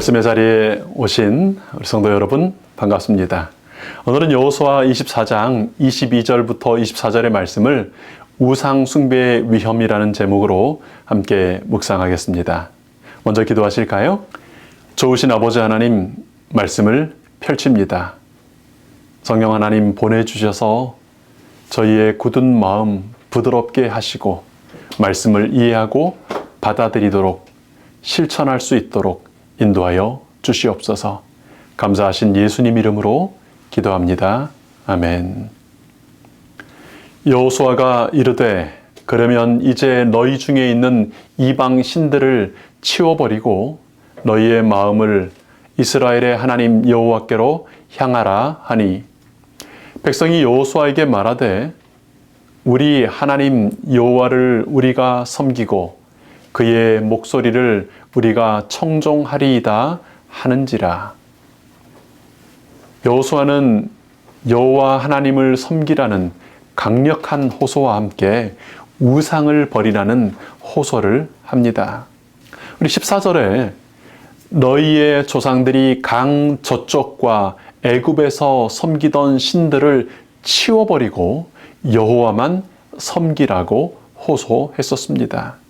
말씀의 자리에 오신 우리 성도 여러분 반갑습니다. 오늘은 여호수아 24장 22절부터 24절의 말씀을 우상 숭배의 위험이라는 제목으로 함께 묵상하겠습니다. 먼저 기도하실까요? 좋으신 아버지 하나님, 말씀을 펼칩니다. 성령 하나님 보내주셔서 저희의 굳은 마음 부드럽게 하시고 말씀을 이해하고 받아들이도록 실천할 수 있도록 인도하여 주시옵소서. 감사하신 예수님 이름으로 기도합니다. 아멘. 여호수아가 이르되 그러면 이제 너희 중에 있는 이방 신들을 치워버리고 너희의 마음을 이스라엘의 하나님 여호와께로 향하라 하니, 백성이 여호수아에게 말하되 우리 하나님 여호와를 우리가 섬기고 그의 목소리를 우리가 청종하리이다 하는지라. 여호수아는 여호와 하나님을 섬기라는 강력한 호소와 함께 우상을 버리라는 호소를 합니다. 우리 14절에 너희의 조상들이 강 저쪽과 애굽에서 섬기던 신들을 치워버리고 여호와만 섬기라고 호소했었습니다.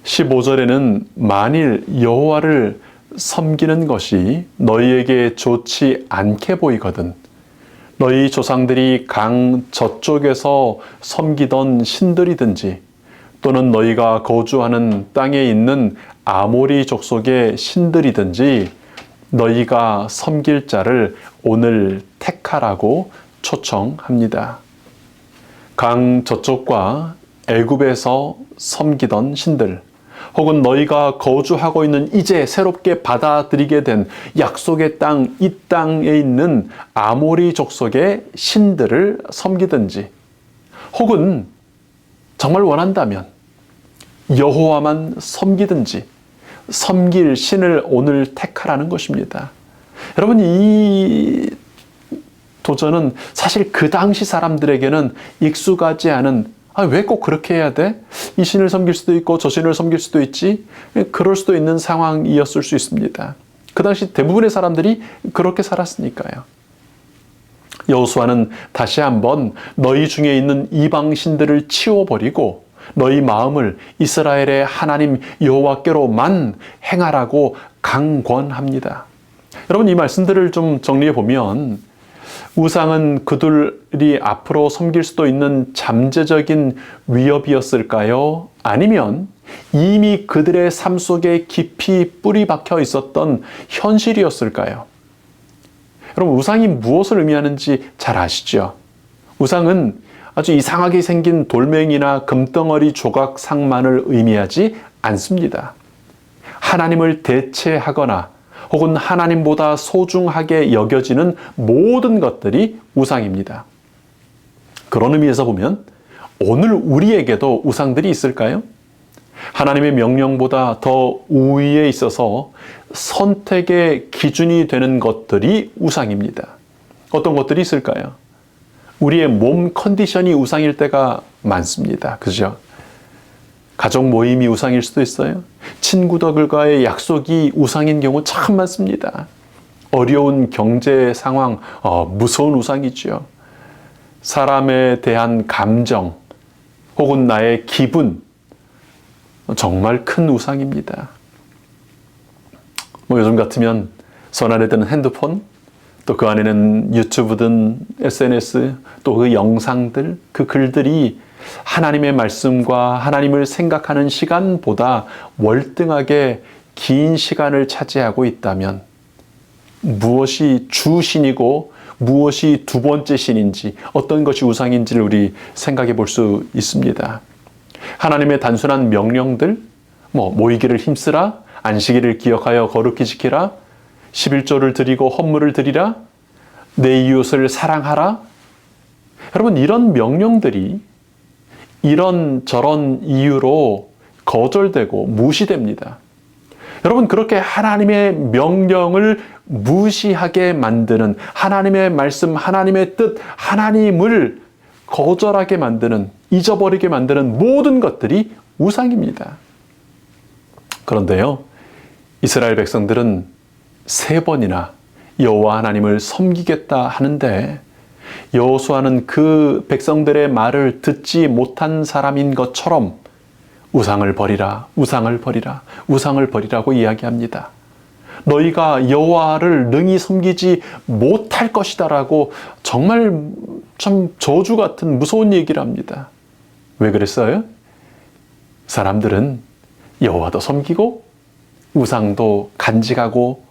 15절에는 만일 여호와를 섬기는 것이 너희에게 좋지 않게 보이거든 너희 조상들이 강 저쪽에서 섬기던 신들이든지 또는 너희가 거주하는 땅에 있는 아모리 족속의 신들이든지 너희가 섬길 자를 오늘 택하라고 초청합니다. 강 저쪽과 애굽에서 섬기던 신들, 혹은 너희가 거주하고 있는 이제 새롭게 받아들이게 된 약속의 땅, 이 땅에 있는 아모리 족속의 신들을 섬기든지, 혹은 정말 원한다면 여호와만 섬기든지 섬길 신을 오늘 택하라는 것입니다. 여러분, 이 도전은 사실 그 당시 사람들에게는 익숙하지 않은, 왜 꼭 그렇게 해야 돼? 이 신을 섬길 수도 있고 저 신을 섬길 수도 있지? 그럴 수도 있는 상황이었을 수 있습니다. 그 당시 대부분의 사람들이 그렇게 살았으니까요. 여호수아는 다시 한번 너희 중에 있는 이방 신들을 치워버리고 너희 마음을 이스라엘의 하나님 여호와께로만 행하라고 강권합니다. 여러분, 이 말씀들을 좀 정리해 보면, 우상은 그들이 앞으로 섬길 수도 있는 잠재적인 위협이었을까요? 아니면 이미 그들의 삶 속에 깊이 뿌리 박혀 있었던 현실이었을까요? 여러분, 우상이 무엇을 의미하는지 잘 아시죠? 우상은 아주 이상하게 생긴 돌멩이나 금덩어리 조각 상만을 의미하지 않습니다. 하나님을 대체하거나 혹은 하나님보다 소중하게 여겨지는 모든 것들이 우상입니다. 그런 의미에서 보면 오늘 우리에게도 우상들이 있을까요? 하나님의 명령보다 더 우위에 있어서 선택의 기준이 되는 것들이 우상입니다. 어떤 것들이 있을까요? 우리의 몸 컨디션이 우상일 때가 많습니다. 그죠? 가족 모임이 우상일 수도 있어요. 친구들과의 약속이 우상인 경우 참 많습니다. 어려운 경제 상황, 무서운 우상이죠. 사람에 대한 감정, 혹은 나의 기분, 정말 큰 우상입니다. 요즘 같으면 손 안에 드는 핸드폰, 또 그 안에는 유튜브든 SNS, 또 그 영상들, 그 글들이 하나님의 말씀과 하나님을 생각하는 시간보다 월등하게 긴 시간을 차지하고 있다면 무엇이 주신이고 무엇이 두 번째 신인지, 어떤 것이 우상인지를 우리 생각해 볼 수 있습니다. 하나님의 단순한 명령들, 모이기를 힘쓰라, 안식일을 기억하여 거룩히 지키라, 11조를 드리고 헌물을 드리라, 내 이웃을 사랑하라. 여러분, 이런 명령들이 이런저런 이유로 거절되고 무시됩니다. 여러분, 그렇게 하나님의 명령을 무시하게 만드는, 하나님의 말씀, 하나님의 뜻, 하나님을 거절하게 만드는, 잊어버리게 만드는 모든 것들이 우상입니다. 그런데요, 이스라엘 백성들은 3번이나 여호와 하나님을 섬기겠다 하는데 여호수아는 그 백성들의 말을 듣지 못한 사람인 것처럼 우상을 버리라, 우상을 버리라, 우상을 버리라고 이야기합니다. 너희가 여호와를 능히 섬기지 못할 것이다라고 정말 참 저주 같은 무서운 얘기를 합니다. 왜 그랬어요? 사람들은 여호와도 섬기고 우상도 간직하고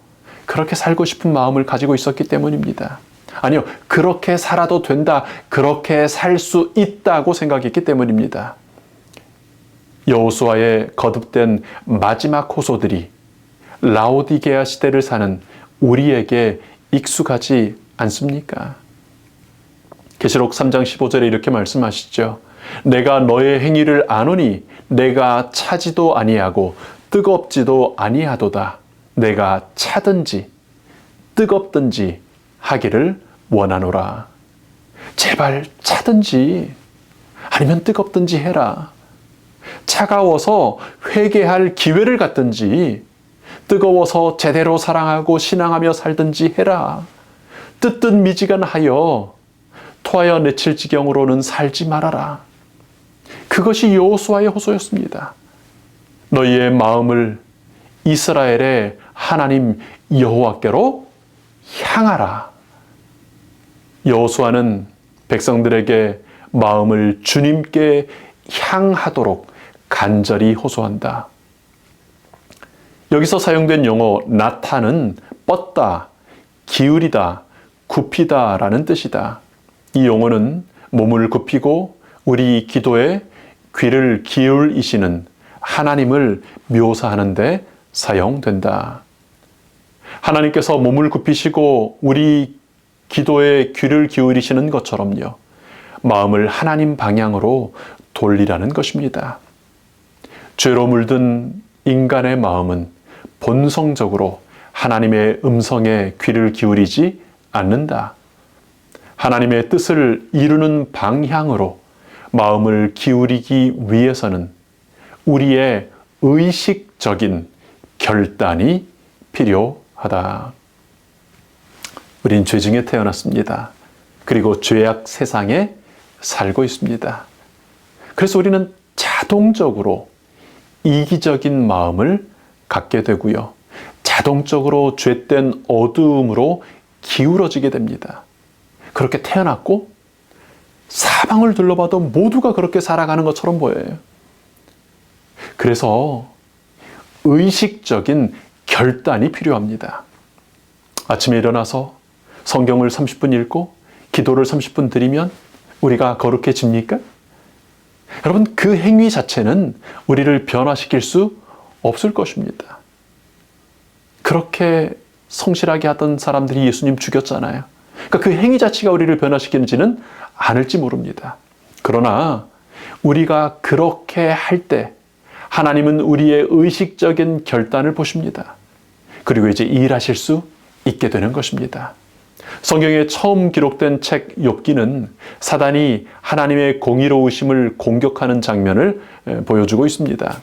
그렇게 살고 싶은 마음을 가지고 있었기 때문입니다. 아니요, 그렇게 살아도 된다, 그렇게 살 수 있다고 생각했기 때문입니다. 여호수아의 거듭된 마지막 호소들이 라오디게아 시대를 사는 우리에게 익숙하지 않습니까? 계시록 3장 15절에 이렇게 말씀하시죠. 내가 너의 행위를 아노니 내가 차지도 아니하고 뜨겁지도 아니하도다. 내가 차든지 뜨겁든지 하기를 원하노라. 제발 차든지 아니면 뜨겁든지 해라. 차가워서 회개할 기회를 갖든지 뜨거워서 제대로 사랑하고 신앙하며 살든지 해라. 뜨뜻미지근하여 토하여 내칠 지경으로는 살지 말아라. 그것이 여호수아의 호소였습니다. 너희의 마음을 이스라엘의 하나님 여호와께로 향하라. 여호수아는 백성들에게 마음을 주님께 향하도록 간절히 호소한다. 여기서 사용된 용어 나타는 뻗다, 기울이다, 굽히다 라는 뜻이다. 이 용어는 몸을 굽히고 우리 기도에 귀를 기울이시는 하나님을 묘사하는 데 사용된다. 하나님께서 몸을 굽히시고 우리 기도에 귀를 기울이시는 것처럼요. 마음을 하나님 방향으로 돌리라는 것입니다. 죄로 물든 인간의 마음은 본성적으로 하나님의 음성에 귀를 기울이지 않는다. 하나님의 뜻을 이루는 방향으로 마음을 기울이기 위해서는 우리의 의식적인 결단이 필요하다. 우린 죄 중에 태어났습니다. 그리고 죄악 세상에 살고 있습니다. 그래서 우리는 자동적으로 이기적인 마음을 갖게 되고요. 자동적으로 죄된 어두움으로 기울어지게 됩니다. 그렇게 태어났고 사방을 둘러봐도 모두가 그렇게 살아가는 것처럼 보여요. 그래서 의식적인 결단이 필요합니다. 아침에 일어나서 성경을 30분 읽고 기도를 30분 드리면 우리가 거룩해집니까? 여러분, 그 행위 자체는 우리를 변화시킬 수 없을 것입니다. 그렇게 성실하게 하던 사람들이 예수님 죽였잖아요. 그러니까 그 행위 자체가 우리를 변화시키는지는 않을지 모릅니다. 그러나 우리가 그렇게 할 때 하나님은 우리의 의식적인 결단을 보십니다. 그리고 이제 일하실 수 있게 되는 것입니다. 성경에 처음 기록된 책 욥기는 사단이 하나님의 공의로우심을 공격하는 장면을 보여주고 있습니다.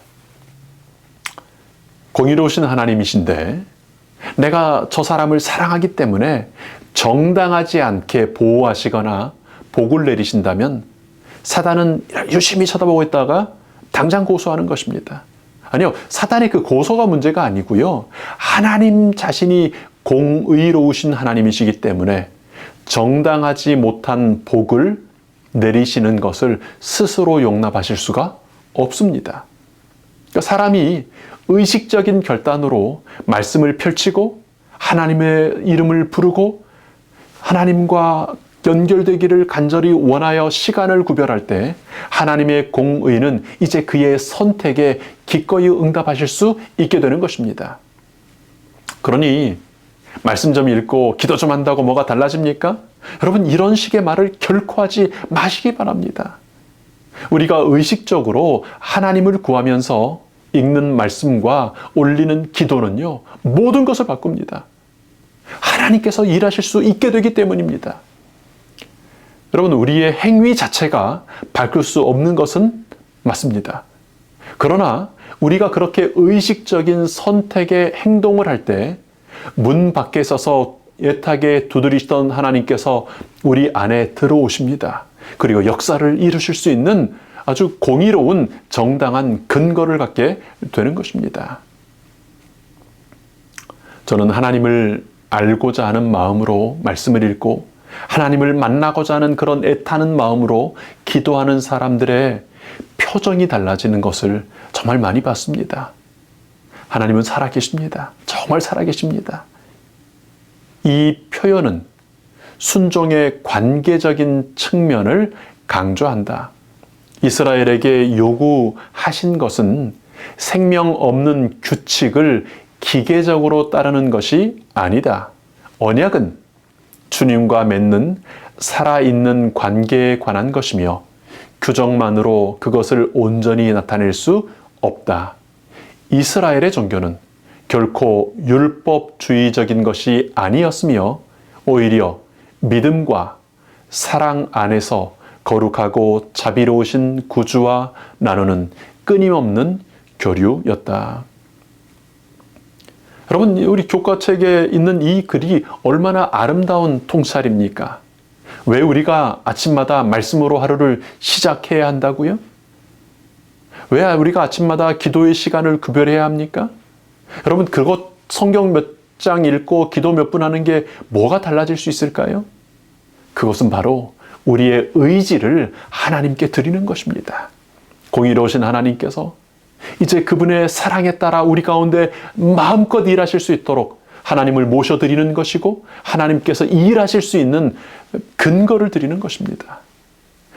공의로우신 하나님이신데 내가 저 사람을 사랑하기 때문에 정당하지 않게 보호하시거나 복을 내리신다면 사단은 유심히 쳐다보고 있다가 당장 고소하는 것입니다. 아니요, 사단의 그 고소가 문제가 아니고요. 하나님 자신이 공의로우신 하나님이시기 때문에 정당하지 못한 복을 내리시는 것을 스스로 용납하실 수가 없습니다. 그러니까 사람이 의식적인 결단으로 말씀을 펼치고 하나님의 이름을 부르고 하나님과 연결되기를 간절히 원하여 시간을 구별할 때 하나님의 공의는 이제 그의 선택에 기꺼이 응답하실 수 있게 되는 것입니다. 그러니 말씀 좀 읽고 기도 좀 한다고 뭐가 달라집니까? 여러분, 이런 식의 말을 결코 하지 마시기 바랍니다. 우리가 의식적으로 하나님을 구하면서 읽는 말씀과 올리는 기도는요, 모든 것을 바꿉니다. 하나님께서 일하실 수 있게 되기 때문입니다. 여러분, 우리의 행위 자체가 바꿀 수 없는 것은 맞습니다. 그러나 우리가 그렇게 의식적인 선택의 행동을 할 때 문 밖에 서서 애타게 두드리시던 하나님께서 우리 안에 들어오십니다. 그리고 역사를 이루실 수 있는 아주 공의로운 정당한 근거를 갖게 되는 것입니다. 저는 하나님을 알고자 하는 마음으로 말씀을 읽고 하나님을 만나고자 하는 그런 애타는 마음으로 기도하는 사람들의 표정이 달라지는 것을 정말 많이 봤습니다. 하나님은 살아계십니다. 정말 살아계십니다. 이 표현은 순종의 관계적인 측면을 강조한다. 이스라엘에게 요구하신 것은 생명 없는 규칙을 기계적으로 따르는 것이 아니다. 언약은 주님과 맺는 살아있는 관계에 관한 것이며 규정만으로 그것을 온전히 나타낼 수 없다. 이스라엘의 종교는 결코 율법주의적인 것이 아니었으며 오히려 믿음과 사랑 안에서 거룩하고 자비로우신 구주와 나누는 끊임없는 교류였다. 여러분, 우리 교과책에 있는 이 글이 얼마나 아름다운 통찰입니까? 왜 우리가 아침마다 말씀으로 하루를 시작해야 한다고요? 왜 우리가 아침마다 기도의 시간을 구별해야 합니까? 여러분, 그것 성경 몇 장 읽고 기도 몇 분 하는 게 뭐가 달라질 수 있을까요? 그것은 바로 우리의 의지를 하나님께 드리는 것입니다. 공의로우신 하나님께서 이제 그분의 사랑에 따라 우리 가운데 마음껏 일하실 수 있도록 하나님을 모셔드리는 것이고 하나님께서 일하실 수 있는 근거를 드리는 것입니다.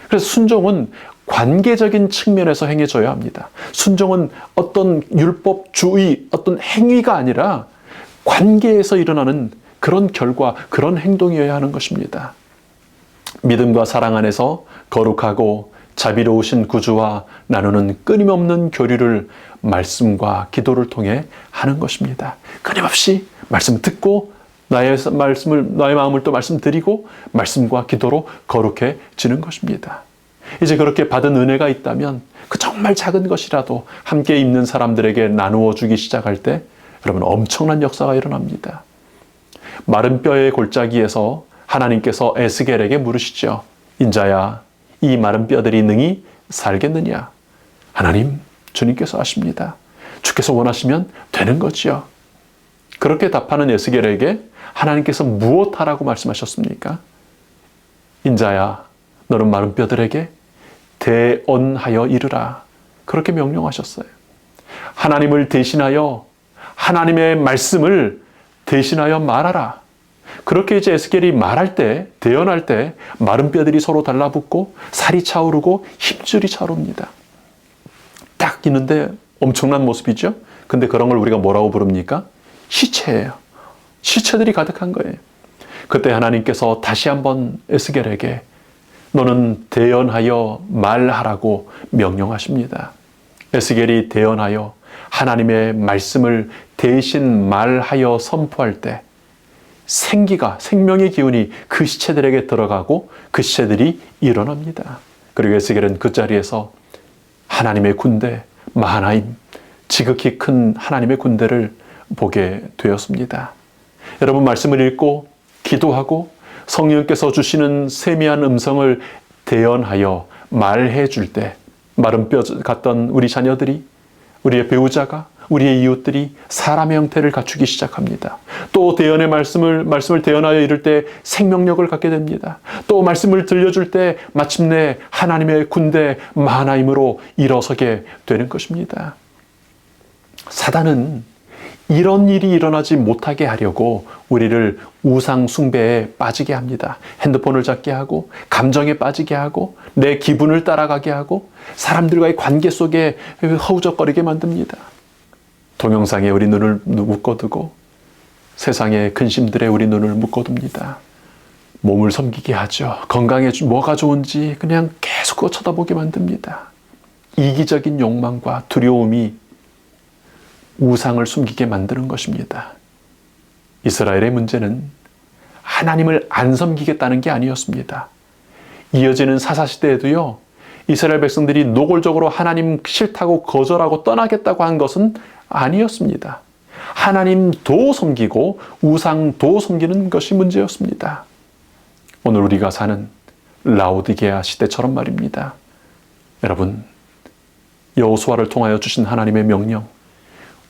그래서 순종은 관계적인 측면에서 행해져야 합니다. 순종은 어떤 율법주의, 어떤 행위가 아니라 관계에서 일어나는 그런 결과, 그런 행동이어야 하는 것입니다. 믿음과 사랑 안에서 거룩하고 자비로우신 구주와 나누는 끊임없는 교류를 말씀과 기도를 통해 하는 것입니다. 끊임없이 말씀 듣고 나의 마음을 또 말씀드리고 말씀과 기도로 거룩해지는 것입니다. 이제 그렇게 받은 은혜가 있다면 그 정말 작은 것이라도 함께 있는 사람들에게 나누어 주기 시작할 때 여러분 엄청난 역사가 일어납니다. 마른 뼈의 골짜기에서 하나님께서 에스겔에게 물으시죠. 인자야, 이 마른 뼈들이 능히 살겠느냐? 하나님, 주님께서 아십니다. 주께서 원하시면 되는 거지요. 그렇게 답하는 에스겔에게 하나님께서 무엇하라고 말씀하셨습니까? 인자야, 너는 마른 뼈들에게 대언하여 이르라. 그렇게 명령하셨어요. 하나님을 대신하여 하나님의 말씀을 대신하여 말하라. 그렇게 이제 에스겔이 말할 때, 대언할 때 마른 뼈들이 서로 달라붙고 살이 차오르고 힘줄이 차오릅니다. 딱 있는데 엄청난 모습이죠. 근데 그런 걸 우리가 뭐라고 부릅니까? 시체예요. 시체들이 가득한 거예요. 그때 하나님께서 다시 한번 에스겔에게 너는 대언하여 말하라고 명령하십니다. 에스겔이 대언하여 하나님의 말씀을 대신 말하여 선포할 때 생명의 기운이 그 시체들에게 들어가고 그 시체들이 일어납니다. 그리고 에스겔은 그 자리에서 하나님의 군대, 마하나임, 지극히 큰 하나님의 군대를 보게 되었습니다. 여러분, 말씀을 읽고 기도하고 성령께서 주시는 세미한 음성을 대언하여 말해 줄 때 마른 뼈 같던 우리 자녀들이, 우리의 배우자가, 우리의 이웃들이 사람의 형태를 갖추기 시작합니다. 또 대언의 말씀을 대언하여 이룰 때 생명력을 갖게 됩니다. 또 말씀을 들려줄 때 마침내 하나님의 군대 마하나임으로 일어서게 되는 것입니다. 사단은 이런 일이 일어나지 못하게 하려고 우리를 우상 숭배에 빠지게 합니다. 핸드폰을 잡게 하고 감정에 빠지게 하고 내 기분을 따라가게 하고 사람들과의 관계 속에 허우적거리게 만듭니다. 동영상에 우리 눈을 묶어두고 세상의 근심들에 우리 눈을 묶어둡니다. 몸을 섬기게 하죠. 건강에 뭐가 좋은지 그냥 계속 그거 쳐다보게 만듭니다. 이기적인 욕망과 두려움이 우상을 숨기게 만드는 것입니다. 이스라엘의 문제는 하나님을 안 섬기겠다는 게 아니었습니다. 이어지는 사사시대에도요, 이스라엘 백성들이 노골적으로 하나님 싫다고 거절하고 떠나겠다고 한 것은 아니었습니다. 하나님도 섬기고 우상도 섬기는 것이 문제였습니다. 오늘 우리가 사는 라오디게아 시대처럼 말입니다. 여러분, 여호수아를 통하여 주신 하나님의 명령,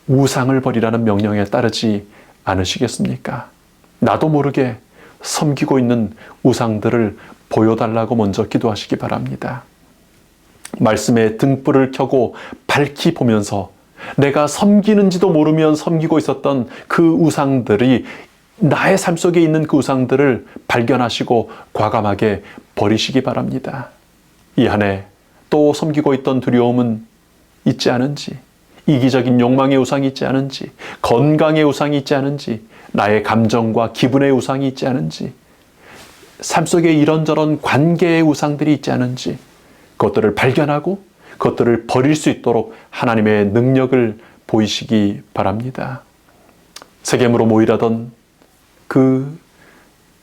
우상을 버리라는 명령에 따르지 않으시겠습니까? 나도 모르게 섬기고 있는 우상들을 보여달라고 먼저 기도하시기 바랍니다. 말씀에 등불을 켜고 밝히 보면서 내가 섬기는지도 모르면 섬기고 있었던 그 우상들이 나의 삶 속에 있는 그 우상들을 발견하시고 과감하게 버리시기 바랍니다. 이 한 해 또 섬기고 있던 두려움은 있지 않은지, 이기적인 욕망의 우상이 있지 않은지, 건강의 우상이 있지 않은지, 나의 감정과 기분의 우상이 있지 않은지, 삶 속에 이런저런 관계의 우상들이 있지 않은지, 그것들을 발견하고 그것들을 버릴 수 있도록 하나님의 능력을 보이시기 바랍니다. 세겜으로 모이라던 그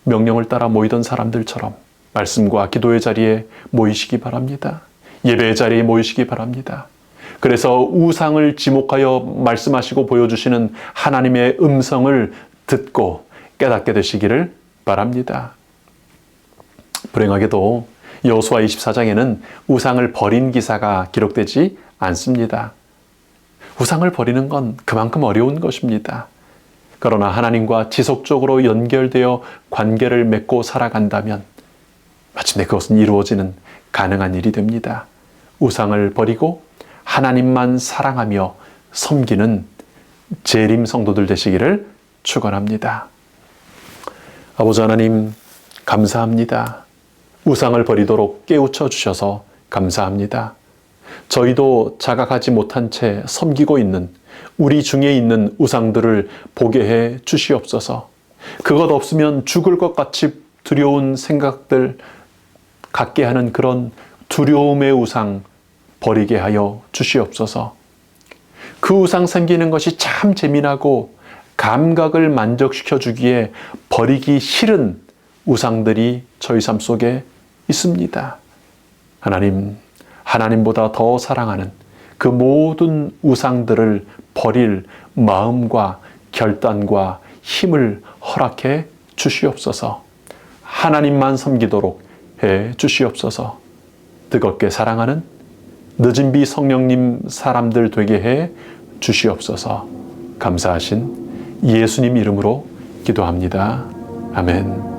명령을 따라 모이던 사람들처럼 말씀과 기도의 자리에 모이시기 바랍니다. 예배의 자리에 모이시기 바랍니다. 그래서 우상을 지목하여 말씀하시고 보여주시는 하나님의 음성을 듣고 깨닫게 되시기를 바랍니다. 불행하게도 여호수아 24장에는 우상을 버린 기사가 기록되지 않습니다. 우상을 버리는 건 그만큼 어려운 것입니다. 그러나 하나님과 지속적으로 연결되어 관계를 맺고 살아간다면 마침내 그것은 이루어지는 가능한 일이 됩니다. 우상을 버리고 하나님만 사랑하며 섬기는 재림 성도들 되시기를 축원합니다. 아버지 하나님, 감사합니다. 우상을 버리도록 깨우쳐 주셔서 감사합니다. 저희도 자각하지 못한 채 섬기고 있는 우리 중에 있는 우상들을 보게 해 주시옵소서. 그것 없으면 죽을 것 같이 두려운 생각들 갖게 하는 그런 두려움의 우상 버리게 하여 주시옵소서. 그 우상 섬기는 것이 참 재미나고 감각을 만족시켜 주기에 버리기 싫은 우상들이 저희 삶 속에 있습니다. 하나님, 하나님보다 더 사랑하는 그 모든 우상들을 버릴 마음과 결단과 힘을 허락해 주시옵소서. 하나님만 섬기도록 해 주시옵소서. 뜨겁게 사랑하는 늦은 비 성령님 사람들 되게 해 주시옵소서. 감사하신 예수님 이름으로 기도합니다. 아멘.